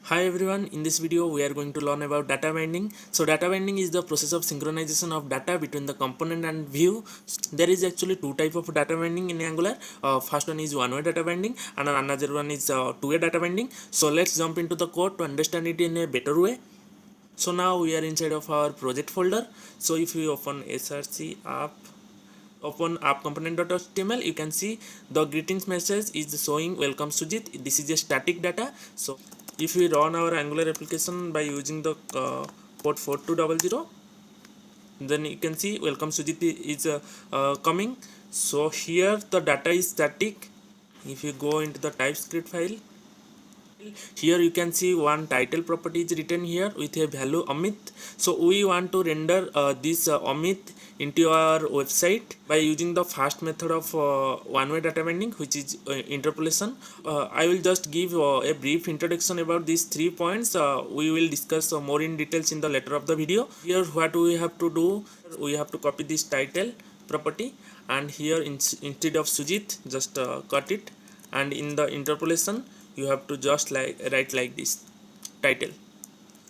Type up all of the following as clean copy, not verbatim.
Hi everyone, in this video we are going to learn about data binding. So data binding is the process of synchronization of data between the component and view. There is actually two type of data binding in Angular. First one is one-way data binding and another one is two-way data binding. So let's jump into the code to understand it in a better way. So now we are inside of our project folder. So if you open src app, open app component.html, you can see the greetings message is showing welcome Sujit. This is a static data. So if we run our Angular application by using the port 4200, then you can see welcome Sujit is coming. So here the data is static. If you go into the TypeScript file, here you can see one title property is written here with a value Amit. So we want to render this Amit into our website by using the first method of one-way data binding, which is interpolation. I will just give a brief introduction about these 3 points. We will discuss more in details in the later of the video. Here what we have to do, we have to copy this title property, and here instead of Sujit just cut it, and in the interpolation you have to just write like this title.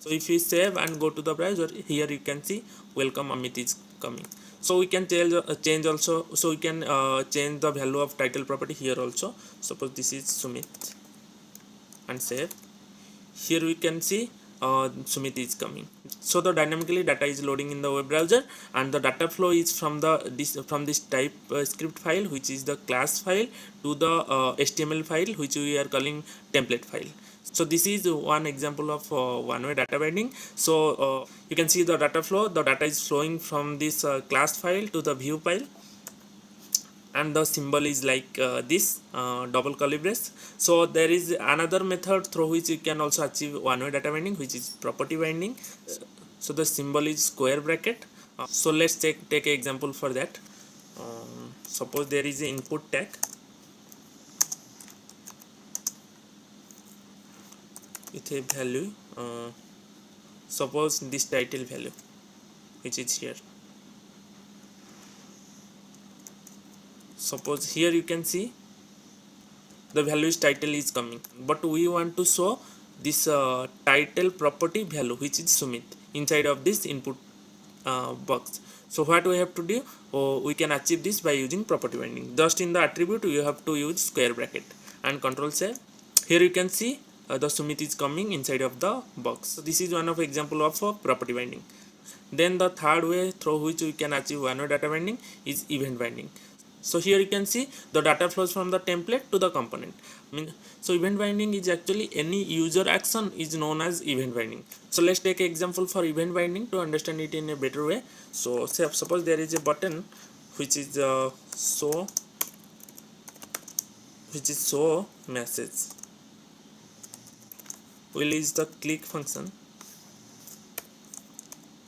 So if we save and go to the browser, here you can see welcome Amit is coming. So we can change also, so we can change the value of title property here also. Suppose this is Sumit and save. Here we can see Sumit is coming. So the dynamically data is loading in the web browser, and the data flow is from this type script file, which is the class file, to the HTML file, which we are calling template file. So this is one example of one-way data binding. So you can see the data flow. The data is flowing from this class file to the view file, and the symbol is like this double curly brace. So there is another method through which you can also achieve one-way data binding, which is property binding. So the symbol is square bracket. So let's take an example for that. Suppose there is an input tag with a value, suppose this title value, which is here. Suppose here you can see the value is title is coming, but we want to show this title property value, which is Sumit, inside of this input box. So what we have to do, we can achieve this by using property binding. Just in the attribute you have to use square bracket and control save. Here you can see the Sumit is coming inside of the box. So this is one of example of property binding. Then the third way through which we can achieve one-way data binding is event binding. So here you can see the data flows from the template to the component. So event binding is actually any user action is known as event binding. So let's take an example for event binding to understand it in a better way. So suppose there is a button which is show message. We'll use the click function.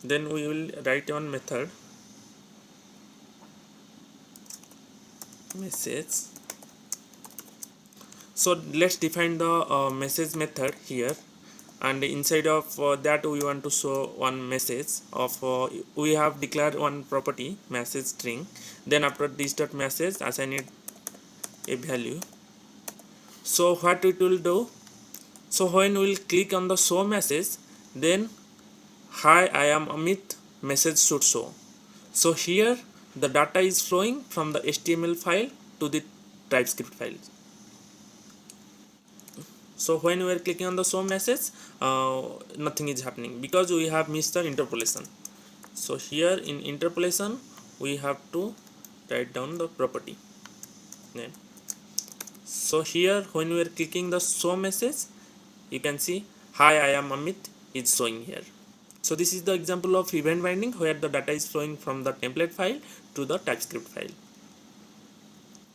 Then we will write one method message. So let's define the message method here, and inside of that we want to show one message of we have declared one property message string. Then after this dot message, assign it a value. So what it will do, so when we will click on the show message, then hi I am Amit message should show. So here the data is flowing from the HTML file to the TypeScript file. So when we are clicking on the show message, nothing is happening because we have missed the interpolation. So here in interpolation we have to write down the property name. So here when we are clicking the show message, you can see hi I am Amit is showing here. So this is the example of event binding, where the data is flowing from the template file to the TypeScript file.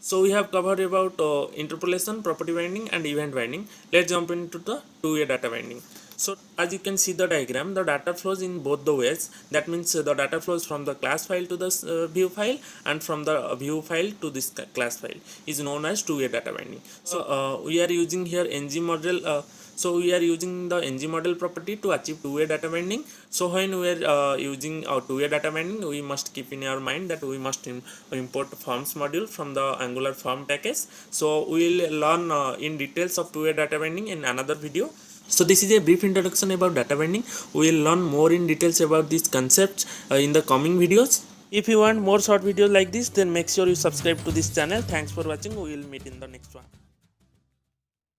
So we have covered about interpolation, property binding and event binding. Let's jump into the two-way data binding. So as you can see the diagram, the data flows in both the ways. That means the data flows from the class file to the view file, and from the view file to this class file is known as two-way data binding. So we are using here ng model. So we are using the ng model property to achieve two-way data binding. So when we are using our two-way data binding, we must keep in our mind that we must import forms module from the Angular form package. So we will learn in details of two-way data binding in another video. So this is a brief introduction about data binding. We will learn more in details about these concepts in the coming videos. If you want more short videos like this, then make sure you subscribe to this channel. Thanks for watching. We will meet in the next one.